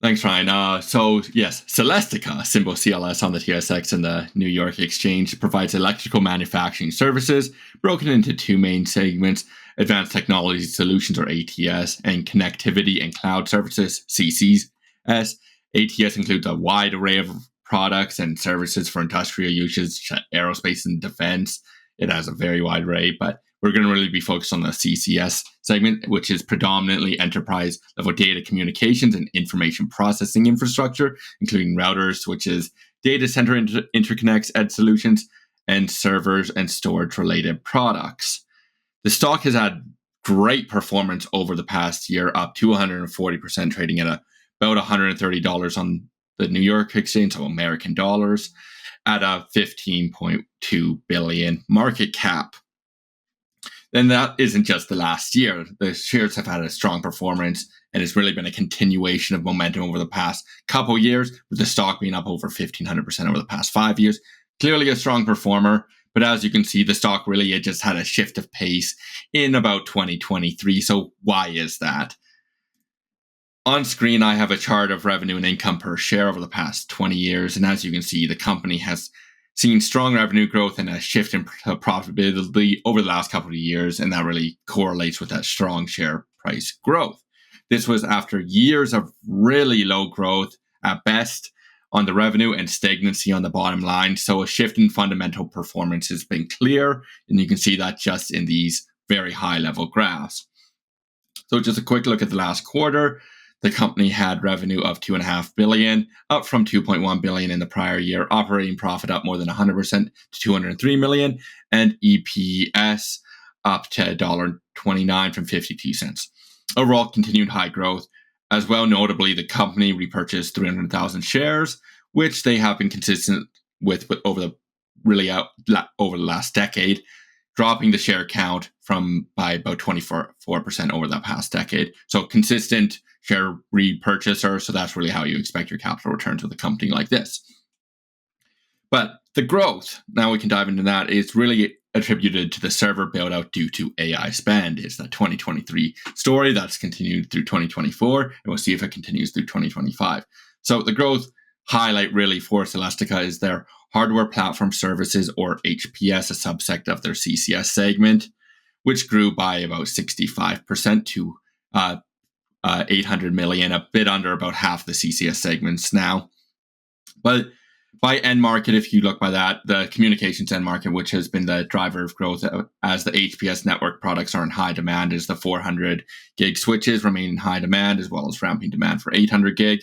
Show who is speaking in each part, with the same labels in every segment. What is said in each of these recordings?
Speaker 1: Thanks, Ryan. Yes, Celestica, symbol CLS on the TSX and the New York Exchange, provides electrical manufacturing services broken into two main segments: Advanced Technology Solutions, or ATS, and Connectivity and Cloud Services, CCS. ATS includes a wide array of products and services for industrial uses, aerospace and defense. It has a very wide array, but we're going to really be focused on the CCS segment, which is predominantly enterprise level data communications and information processing infrastructure, including routers, switches, data center interconnects, edge solutions, and servers and storage related products. The stock has had great performance over the past year, up 240%, trading at about $130 on the New York Exchange, so American dollars, at a 15.2 billion market cap. And that isn't just the last year. The shares have had a strong performance, and it's really been a continuation of momentum over the past couple years, with the stock being up over 1,500% over the past 5 years. Clearly a strong performer, but as you can see, the stock really had just had a shift of pace in about 2023. So why is that? On screen, I have a chart of revenue and income per share over the past 20 years. And as you can see, the company has seen strong revenue growth and a shift in profitability over the last couple of years. And that really correlates with that strong share price growth. This was after years of really low growth at best on the revenue and stagnancy on the bottom line. So a shift in fundamental performance has been clear. And you can see that just in these very high level graphs. So just a quick look at the last quarter. The company had revenue of $2.5 billion, up from $2.1 billion in the prior year. Operating profit up more than 100% to $203 million, and EPS up to $1.29 from 52 cents. Overall, continued high growth. As well, notably, the company repurchased 300,000 shares, which they have been consistent with over the last decade, dropping the share count by about 24% over that past decade. So consistent share repurchaser. So that's really how you expect your capital returns with a company like this. But the growth, now we can dive into that, is really attributed to the server build out due to AI spend. It's the 2023 story that's continued through 2024, and we'll see if it continues through 2025. So the growth highlight really for Celestica is their hardware platform services, or HPS, a subsect of their CCS segment, which grew by about 65% to $800 million, a bit under about half the CCS segments now. But by end market, if you look by that, the communications end market, which has been the driver of growth as the HPS network products are in high demand, as the 400 gig switches remain in high demand, as well as ramping demand for 800 gig.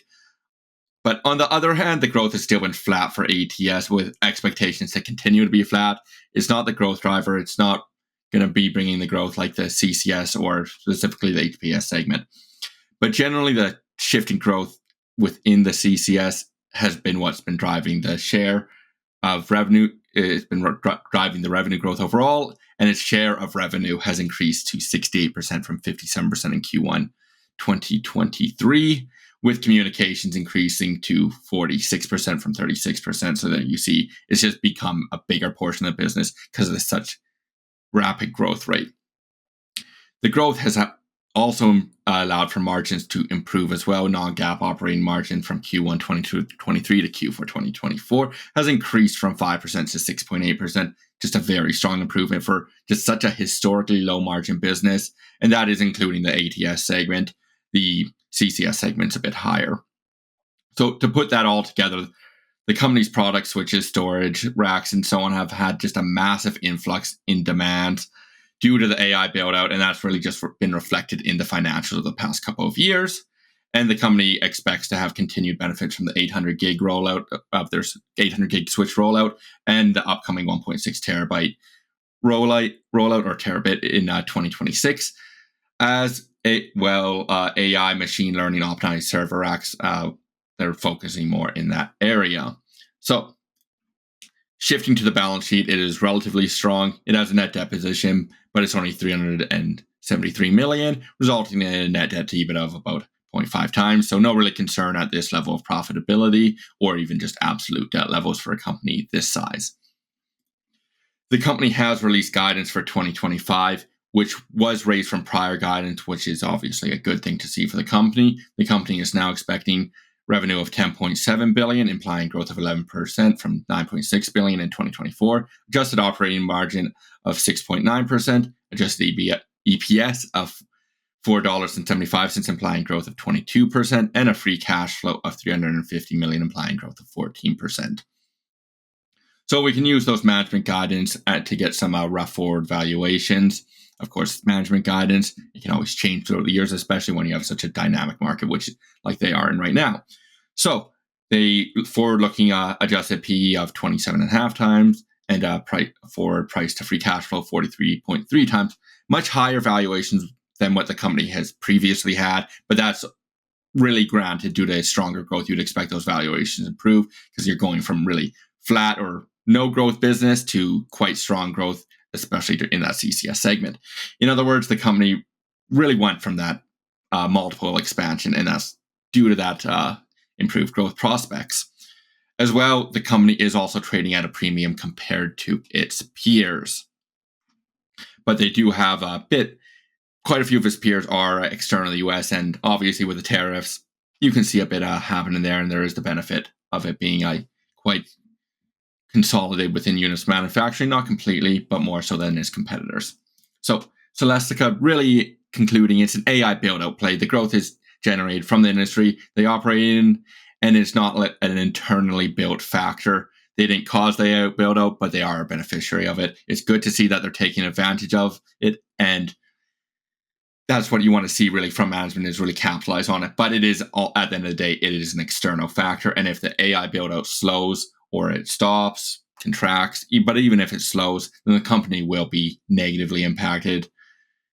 Speaker 1: But on the other hand, the growth has still been flat for ATS, with expectations to continue to be flat. It's not the growth driver. It's not going to be bringing the growth like the CCS or specifically the HPS segment. But generally, the shift in growth within the CCS has been what's been driving the share of revenue. It's been driving the revenue growth overall, and its share of revenue has increased to 68% from 57% in Q1 2023, with communications increasing to 46% from 36%. So that you see it's just become a bigger portion of the business because of such rapid growth rate. The growth has also allowed for margins to improve as well. Non-GAAP operating margin from Q1 2023 to Q4 2024 has increased from 5% to 6.8%. Just a very strong improvement for just such a historically low margin business. And that is including the ATS segment. The CCS segment's a bit higher. So to put that all together, the company's products, switches, storage, racks, and so on have had just a massive influx in demand due to the AI build out, and that's really just been reflected in the financials of the past couple of years. And the company expects to have continued benefits from the 800 gig rollout of their 800 gig switch rollout and the upcoming 1.6 terabyte rollout or terabit in 2026, as AI machine learning optimized server racks. They're focusing more in that area. So shifting to the balance sheet, it is relatively strong. It has a net debt position, but it's only $373 million, resulting in a net debt to EBITDA of about 0.5 times. So no really concern at this level of profitability or even just absolute debt levels for a company this size. The company has released guidance for 2025, which was raised from prior guidance, which is obviously a good thing to see for the company. The company is now expecting revenue of $10.7 billion, implying growth of 11% from $9.6 billion in 2024, adjusted operating margin of 6.9%, adjusted EPS of $4.75, implying growth of 22%, and a free cash flow of $350 million, implying growth of 14%. So we can use those management guidance to get some rough forward valuations. Of course, management guidance, it can always change throughout the years, especially when you have such a dynamic market, which like they are in right now. So they forward-looking adjusted PE of 27.5 times and forward price to free cash flow 43.3 times, much higher valuations than what the company has previously had. But that's really granted due to stronger growth. You'd expect those valuations to improve because you're going from really flat or no growth business to quite strong growth, especially in that CCS segment. In other words, the company really went from that multiple expansion, and that's due to that improved growth prospects. As well, the company is also trading at a premium compared to its peers. But they do have quite a few of its peers are external to the US, and obviously with the tariffs, you can see a bit happening there, and there is the benefit of it being quite consolidated within Unis manufacturing, not completely, but more so than its competitors. So Celestica really concluding it's an AI build-out play. The growth is generated from the industry they operate in, and it's not an internally built factor. They didn't cause the AI build-out, but they are a beneficiary of it. It's good to see that they're taking advantage of it, and that's what you want to see really from management, is really capitalize on it. But it is at the end of the day, it is an external factor, and if the AI build-out slows or it stops, contracts, but even if it slows, then the company will be negatively impacted.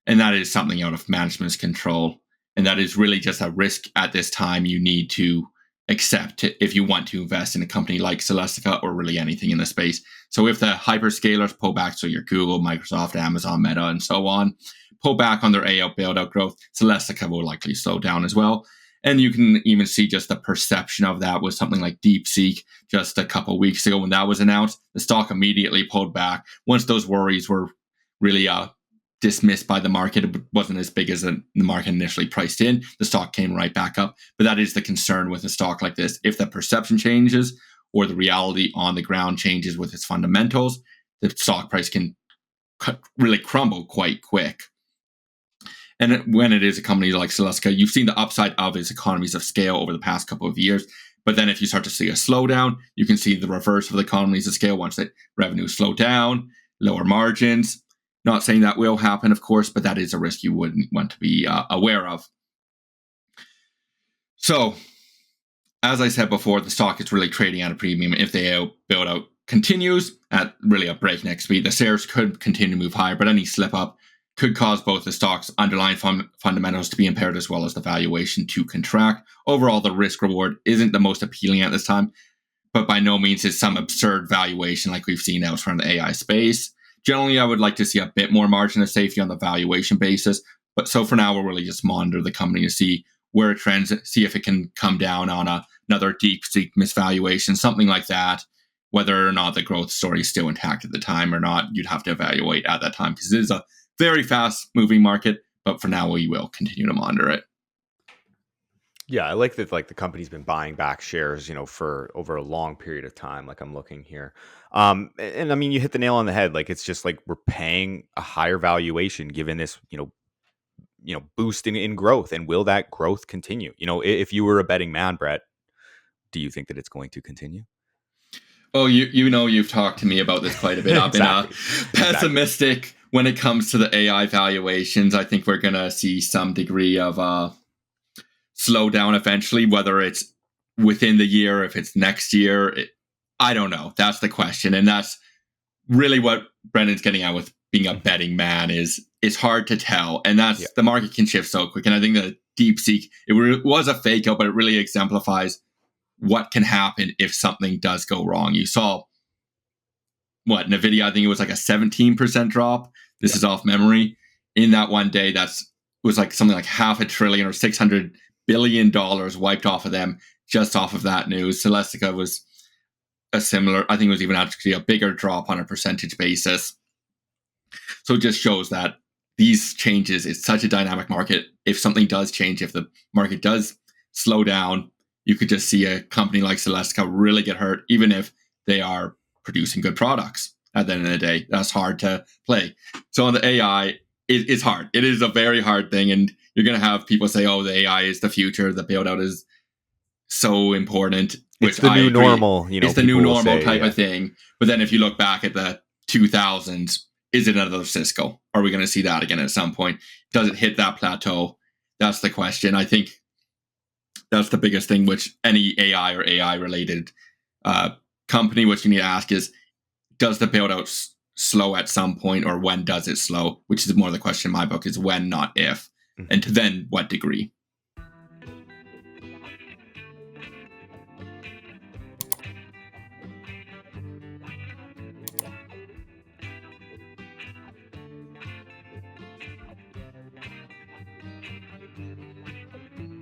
Speaker 1: And that is something out of management's control. And that is really just a risk at this time you need to accept if you want to invest in a company like Celestica or really anything in the space. So if the hyperscalers pull back, so your Google, Microsoft, Amazon, Meta, and so on, pull back on their AI build-out growth, Celestica will likely slow down as well. And you can even see just the perception of that with something like DeepSeek just a couple of weeks ago when that was announced. The stock immediately pulled back. Once those worries were really dismissed by the market, it wasn't as big as the market initially priced in. The stock came right back up. But that is the concern with a stock like this. If the perception changes or the reality on the ground changes with its fundamentals, the stock price can really crumble quite quick. And when it is a company like Celestica, you've seen the upside of its economies of scale over the past couple of years. But then if you start to see a slowdown, you can see the reverse of the economies of scale once the revenue slow down, lower margins. Not saying that will happen, of course, but that is a risk you wouldn't want to be aware of. So, as I said before, the stock is really trading at a premium. If the build out continues at really a breakneck speed, the shares could continue to move higher, but any slip up could cause both the stock's underlying fundamentals to be impaired as well as the valuation to contract. Overall, the risk reward isn't the most appealing at this time, but by no means is some absurd valuation like we've seen elsewhere in the AI space. Generally, I would like to see a bit more margin of safety on the valuation basis, but so for now, we'll really just monitor the company to see where it trends, see if it can come down on another DeepSeek misvaluation, something like that. Whether or not the growth story is still intact at the time or not, you'd have to evaluate at that time because it is a very fast moving market, but for now we will continue to monitor it.
Speaker 2: Yeah, I like that the company's been buying back shares, for over a long period of time, like I'm looking here. And I mean, you hit the nail on the head. Like it's just like we're paying a higher valuation given this, boost in growth. And will that growth continue? If you were a betting man, Brett, do you think that it's going to continue?
Speaker 1: Oh, you've talked to me about this quite a bit. I've been pessimistic when it comes to the AI valuations. I think we're going to see some degree of slowdown eventually, whether it's within the year, if it's next year. I don't know. That's the question. And that's really what Brendan's getting at with being a betting man is it's hard to tell. And that's the market can shift so quick. And I think that DeepSeek, it was a fake out, but it really exemplifies what can happen if something does go wrong. You saw NVIDIA, I think it was like a 17% drop. This is off memory. In that one day, was like something like $500 billion or $600 billion wiped off of them just off of that news. Celestica was a similar, I think it was even actually a bigger drop on a percentage basis. So it just shows that these changes, it's such a dynamic market. If something does change, if the market does slow down, you could just see a company like Celestica really get hurt, even if they are producing good products. At the end of the day, that's hard to play. So on the AI, it's hard. It is a very hard thing, and you're going to have people say, "Oh, the AI is the future. The build out is so important."
Speaker 2: It's
Speaker 1: Which
Speaker 2: the
Speaker 1: I
Speaker 2: new
Speaker 1: agree.
Speaker 2: normal,
Speaker 1: It's the
Speaker 2: people
Speaker 1: new
Speaker 2: will
Speaker 1: normal
Speaker 2: say,
Speaker 1: type
Speaker 2: yeah.
Speaker 1: of thing. But then if you look back at the 2000s, is it another Cisco? Are we going to see that again at some point? Does it hit that plateau? That's the question. I think that's the biggest thing, which any AI or AI related company, what you need to ask is, does the build out slow at some point, or when does it slow? Which is more the question in my book, is when, not if.
Speaker 2: Mhm.
Speaker 1: And to then what degree?